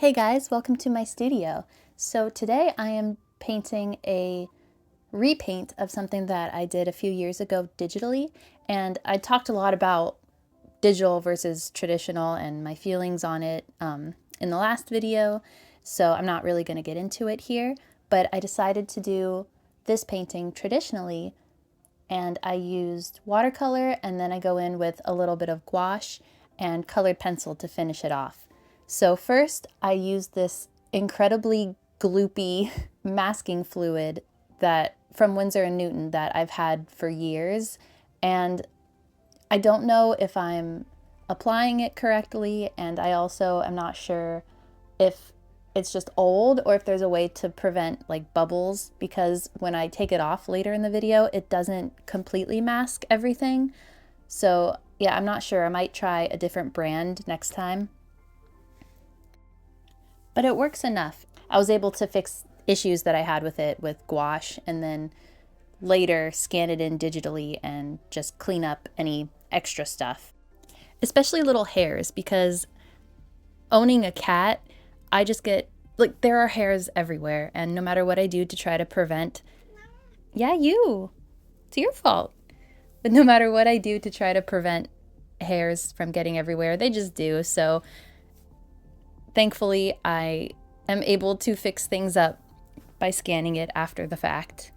Hey guys, welcome to my studio. So today I am painting a repaint of something that I did a few years ago digitally, and I talked a lot about digital versus traditional and my feelings on it in the last video, so I'm not really going to get into it here, but I decided to do this painting traditionally, and I used watercolor, and then I go in with a little bit of gouache and colored pencil to finish it off. So first I used this incredibly gloopy masking fluid that from Winsor and Newton that I've had for years, and I don't know if I'm applying it correctly, and I also am not sure if it's just old or if there's a way to prevent like bubbles, because when I take it off later in the video it doesn't completely mask everything. So yeah, I'm not sure. I might try a different brand next time. But it works enough. I was able to fix issues that I had with it with gouache, and then later scan it in digitally and just clean up any extra stuff. Especially little hairs, because owning a cat, I just get, like, there are hairs everywhere, and no matter what I do to try to prevent, yeah, it's your fault. But no matter what I do to try to prevent hairs from getting everywhere, they just do. So thankfully, I am able to fix things up by scanning it after the fact.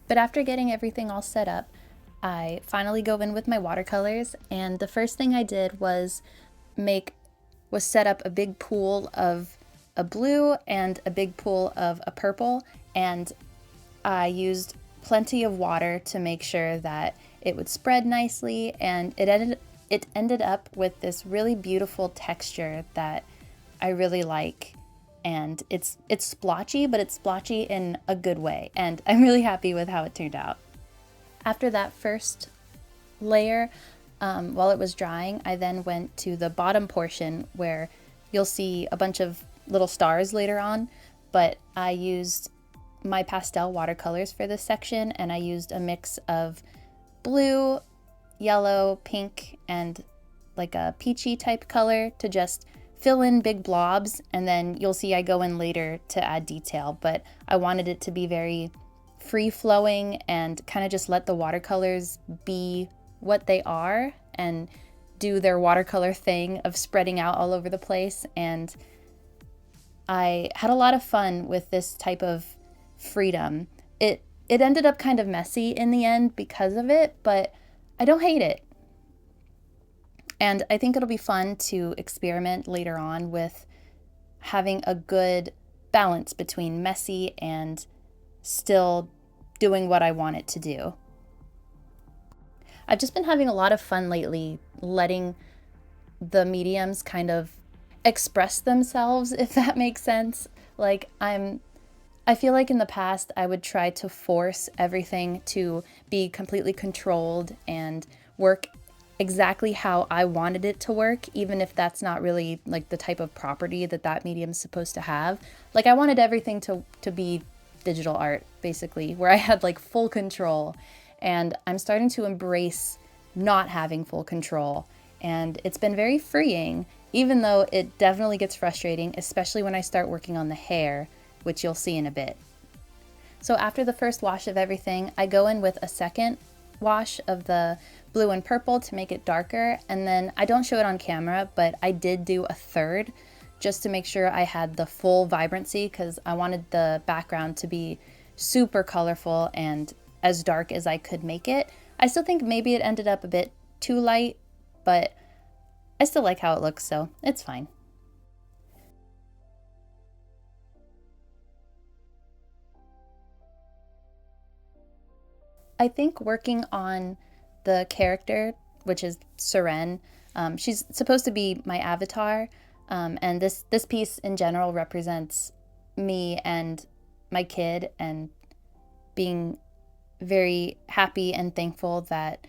But after getting everything all set up, I finally go in with my watercolors, and the first thing I did was set up a big pool of a blue and a big pool of a purple, and I used plenty of water to make sure that it would spread nicely, and it ended up with this really beautiful texture that I really like, and it's splotchy, but it's splotchy in a good way, and I'm really happy with how it turned out. After that first layer, while it was drying, I then went to the bottom portion where you'll see a bunch of little stars later on, but I used my pastel watercolors for this section, and I used a mix of blue, yellow, pink, and like a peachy type color to just fill in big blobs, and then you'll see I go in later to add detail, but I wanted it to be very free-flowing and kind of just let the watercolors be what they are and do their watercolor thing of spreading out all over the place. And I had a lot of fun with this type of freedom. It ended up kind of messy in the end because of it, but I don't hate it. And I think it'll be fun to experiment later on with having a good balance between messy and still doing what I want it to do. I've just been having a lot of fun lately letting the mediums kind of express themselves, if that makes sense. Like I feel like in the past I would try to force everything to be completely controlled and work exactly how I wanted it to work, even if that's not really like the type of property that medium's supposed to have. Like I wanted everything to be digital art, basically, where I had like full control, and I'm starting to embrace not having full control, and it's been very freeing, even though it definitely gets frustrating, especially when I start working on the hair, which you'll see in a bit. So after the first wash of everything, I go in with a second wash of the blue and purple to make it darker, and then I don't show it on camera, but I did do a third just to make sure I had the full vibrancy, because I wanted the background to be super colorful and as dark as I could make it. I still think maybe it ended up a bit too light, but I still like how it looks, so it's fine. I think working on the character, which is Caran, she's supposed to be my avatar, and this piece in general represents me and my kid, and being very happy and thankful that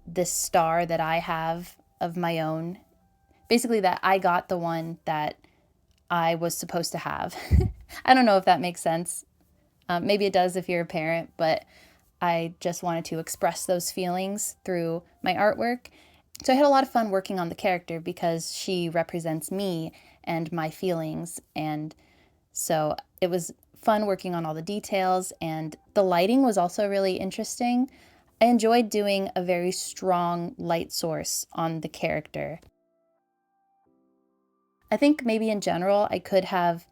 this star that I have of my own, basically that I got the one that I was supposed to have. I don't know if that makes sense. Maybe it does if you're a parent, but I just wanted to express those feelings through my artwork. So I had a lot of fun working on the character because she represents me, and my feelings. And so it was fun working on all the details, and the lighting was also really interesting. I enjoyed doing a very strong light source on the character. I think maybe in general I could have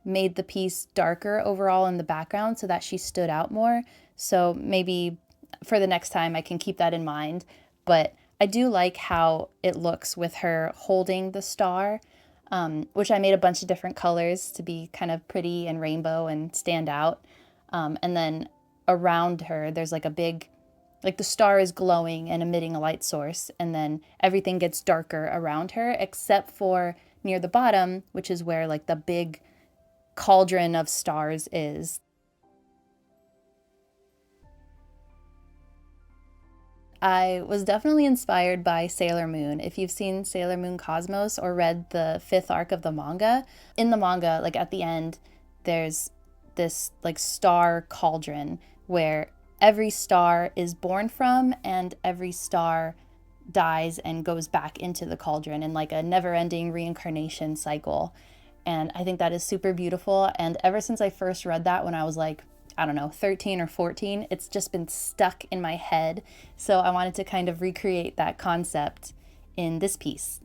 made the piece darker overall in the background so that she stood out more. So maybe for the next time I can keep that in mind. But I do like how it looks with her holding the star, which I made a bunch of different colors to be kind of pretty and rainbow and stand out. And then around her, there's like a big, like the star is glowing and emitting a light source, and then everything gets darker around her except for near the bottom, which is where like the big cauldron of stars is. I was definitely inspired by Sailor Moon. If you've seen Sailor Moon Cosmos or read the 5th arc of the manga, in the manga, like at the end, there's this like star cauldron where every star is born from and every star dies and goes back into the cauldron in like a never-ending reincarnation cycle. And I think that is super beautiful. And ever since I first read that when I was like, I don't know, 13 or 14, it's just been stuck in my head. So I wanted to kind of recreate that concept in this piece.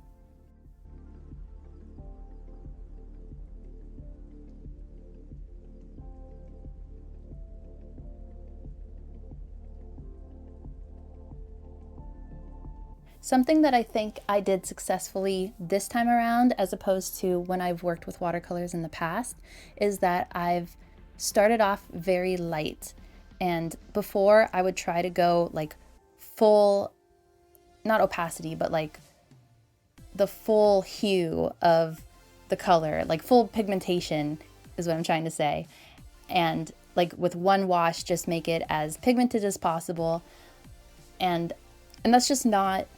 Something that I think I did successfully this time around, as opposed to when I've worked with watercolors in the past, is that I've started off very light. And before I would try to go like full, not opacity, but like the full hue of the color, like full pigmentation is what I'm trying to say. And like with one wash, just make it as pigmented as possible. And that's just not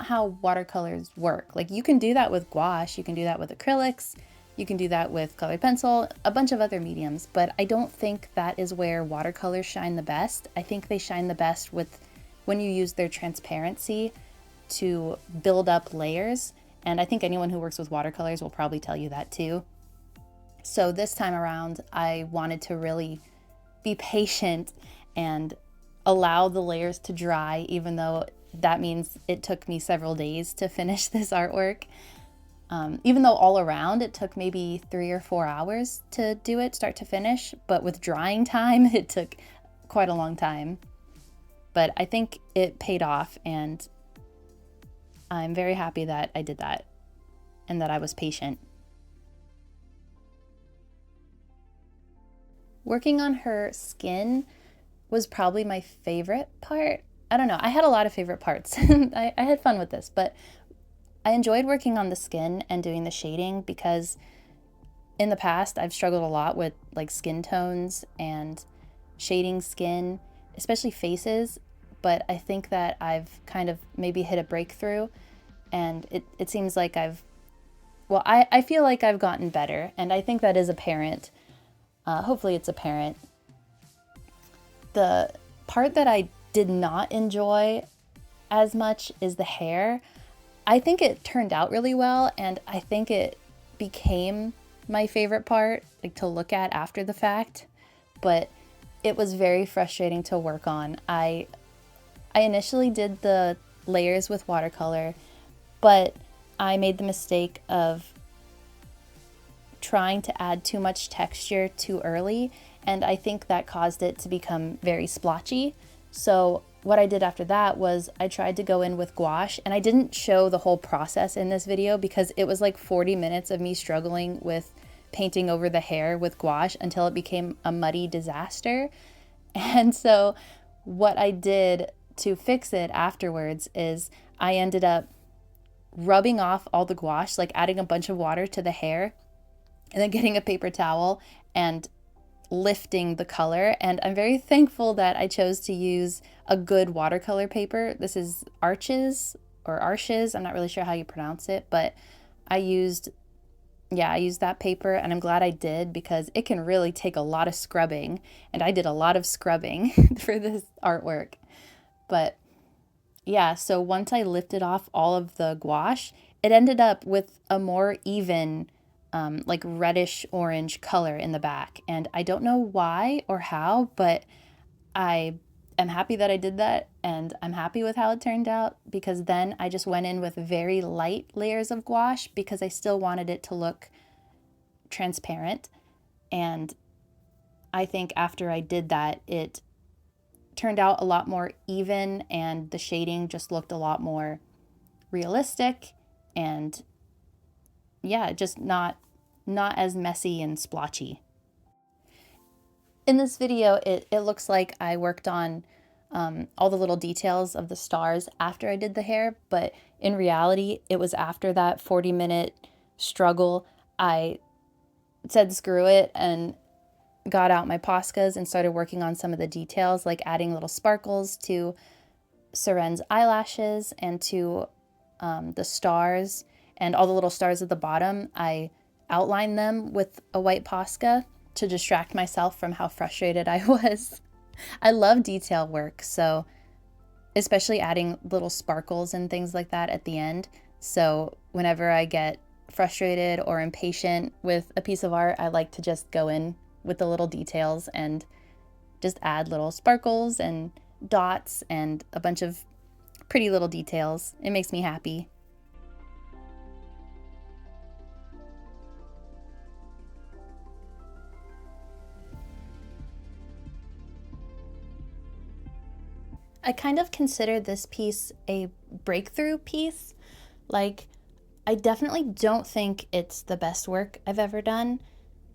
how watercolors work. Like you can do that with gouache, you can do that with acrylics, you can do that with colored pencil, a bunch of other mediums, but I don't think that is where watercolors shine the best. I think they shine the best when you use their transparency to build up layers. And I think anyone who works with watercolors will probably tell you that too. So this time around, I wanted to really be patient and allow the layers to dry, even though that means it took me several days to finish this artwork. Even though all around it took maybe 3 or 4 hours to do it start to finish, but with drying time, it took quite a long time. But I think it paid off, and I'm very happy that I did that and that I was patient. Working on her skin was probably my favorite part. I don't know, I had a lot of favorite parts. I had fun with this, but I enjoyed working on the skin and doing the shading because in the past I've struggled a lot with like skin tones and shading skin, especially faces, but I think that I've kind of maybe hit a breakthrough, and it seems like I feel like I've gotten better, and I think that is apparent. Hopefully it's apparent. The part that I did not enjoy as much is the hair. I think it turned out really well, and I think it became my favorite part, like to look at after the fact, but it was very frustrating to work on. I initially did the layers with watercolor, but I made the mistake of trying to add too much texture too early, and I think that caused it to become very splotchy. So what I did after that was I tried to go in with gouache, and I didn't show the whole process in this video because it was like 40 minutes of me struggling with painting over the hair with gouache until it became a muddy disaster. And so what I did to fix it afterwards is I ended up rubbing off all the gouache, like adding a bunch of water to the hair, and then getting a paper towel and lifting the color. And I'm very thankful that I chose to use a good watercolor paper. This is Arches or Arches, I'm not really sure how you pronounce it, but I used that paper, and I'm glad I did because it can really take a lot of scrubbing, and I did a lot of scrubbing for this artwork. But yeah, so once I lifted off all of the gouache, it ended up with a more even, like reddish orange color in the back. And I don't know why or how, but I am happy that I did that, and I'm happy with how it turned out, because then I just went in with very light layers of gouache because I still wanted it to look transparent. And I think after I did that, it turned out a lot more even, and the shading just looked a lot more realistic, and yeah, just not as messy and splotchy. In this video, it looks like I worked on all the little details of the stars after I did the hair, but in reality, it was after that 40-minute struggle. I said screw it and got out my Poscas and started working on some of the details, like adding little sparkles to Seren's eyelashes and to the stars, and all the little stars at the bottom. I outlined them with a white Posca to distract myself from how frustrated I was. I love detail work, so especially adding little sparkles and things like that at the end. So whenever I get frustrated or impatient with a piece of art, I like to just go in with the little details and just add little sparkles and dots and a bunch of pretty little details. It makes me happy. I kind of consider this piece a breakthrough piece. Like, I definitely don't think it's the best work I've ever done.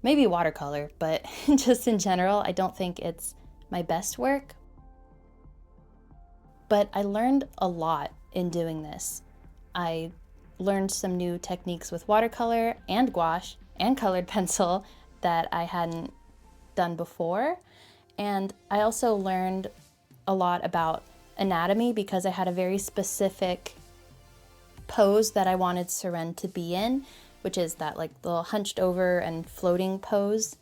Maybe watercolor, but just in general, I don't think it's my best work. But I learned a lot in doing this. I learned some new techniques with watercolor and gouache and colored pencil that I hadn't done before. And I also learned a lot about anatomy because I had a very specific pose that I wanted Seren to be in, which is that like little hunched over and floating pose.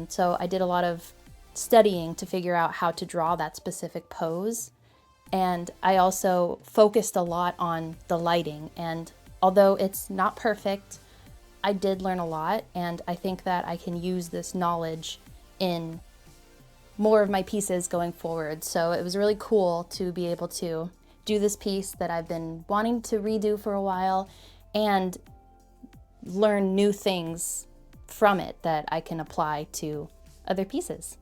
So I did a lot of studying to figure out how to draw that specific pose. And I also focused a lot on the lighting. And although it's not perfect, I did learn a lot. And I think that I can use this knowledge in more of my pieces going forward. So it was really cool to be able to do this piece that I've been wanting to redo for a while and learn new things from it that I can apply to other pieces.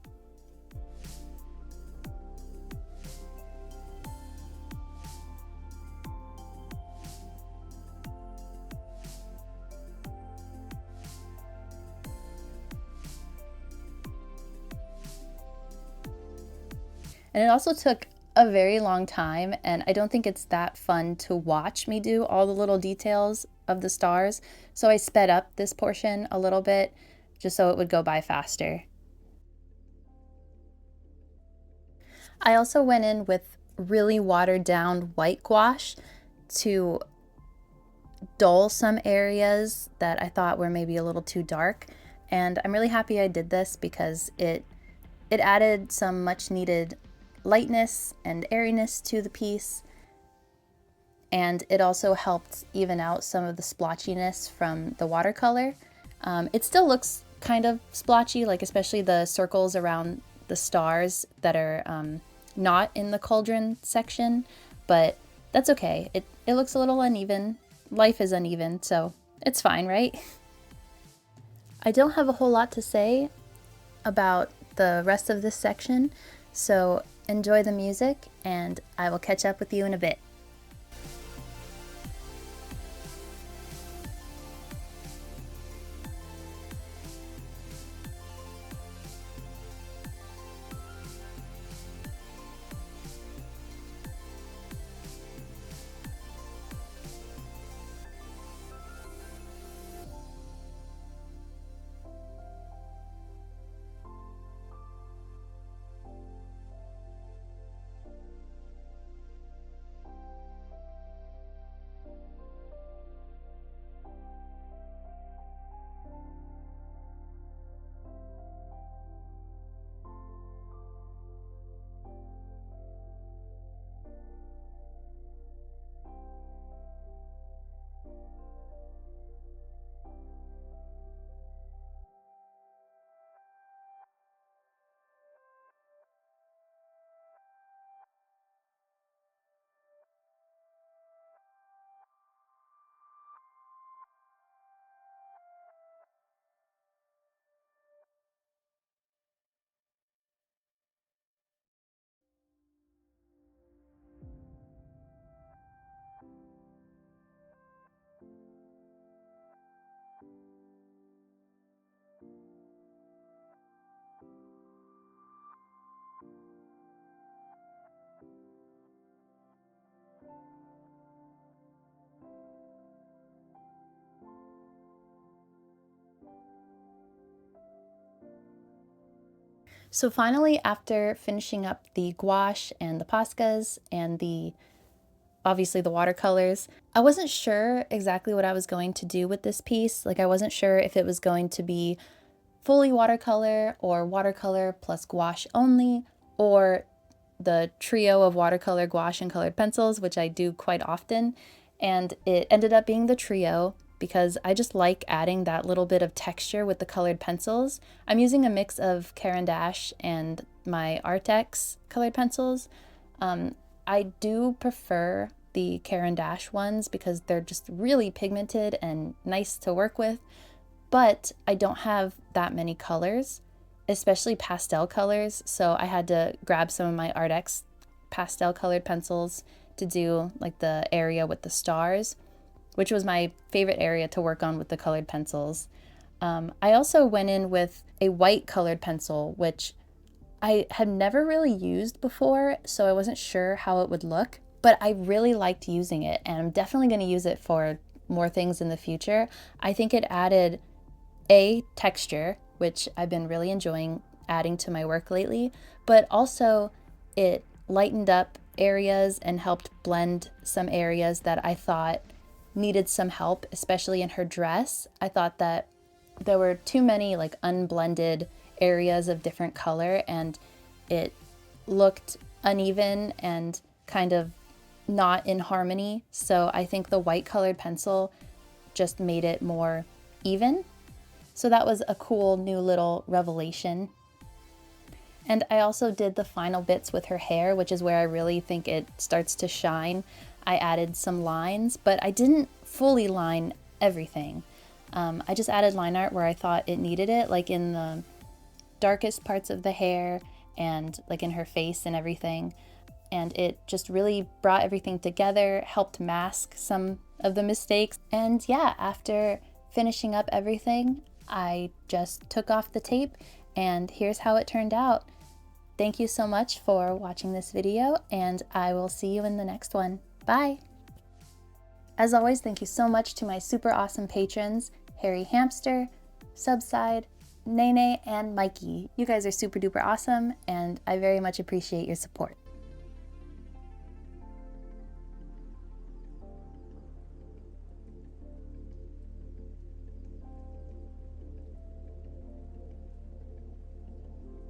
And it also took a very long time, and I don't think it's that fun to watch me do all the little details of the stars. So I sped up this portion a little bit just so it would go by faster. I also went in with really watered down white gouache to dull some areas that I thought were maybe a little too dark. And I'm really happy I did this because it added some much needed lightness and airiness to the piece, and it also helped even out some of the splotchiness from the watercolor. It still looks kind of splotchy, like especially the circles around the stars that are not in the cauldron section, but that's okay. It looks a little uneven. Life is uneven, so it's fine, right? I don't have a whole lot to say about the rest of this section, so enjoy the music, and I will catch up with you in a bit. So finally, after finishing up the gouache and the Poscas and obviously the watercolors, I wasn't sure exactly what I was going to do with this piece. Like, I wasn't sure if it was going to be fully watercolor or watercolor plus gouache only, or the trio of watercolor, gouache, and colored pencils, which I do quite often. And it ended up being the trio because I just like adding that little bit of texture with the colored pencils. I'm using a mix of Caran D'ache and my Arrtx colored pencils. I do prefer the Caran D'ache ones because they're just really pigmented and nice to work with, but I don't have that many colors, especially pastel colors, so I had to grab some of my Arrtx pastel colored pencils to do like the area with the stars, which was my favorite area to work on with the colored pencils. I also went in with a white colored pencil, which I had never really used before, so I wasn't sure how it would look, but I really liked using it, and I'm definitely going to use it for more things in the future. I think it added texture, which I've been really enjoying adding to my work lately, but also it lightened up areas and helped blend some areas that I thought needed some help, especially in her dress. I thought that there were too many like unblended areas of different color, and it looked uneven and kind of not in harmony. So I think the white colored pencil just made it more even. So that was a cool new little revelation. And I also did the final bits with her hair, which is where I really think it starts to shine. I added some lines, but I didn't fully line everything. I just added line art where I thought it needed it, like in the darkest parts of the hair and like in her face and everything. And it just really brought everything together, helped mask some of the mistakes. And yeah, after finishing up everything, I just took off the tape, and here's how it turned out. Thank you so much for watching this video, and I will see you in the next one. Bye! As always, thank you so much to my super awesome patrons, Harry Hamster, Subside, Nene, and Mikey. You guys are super duper awesome, and I very much appreciate your support.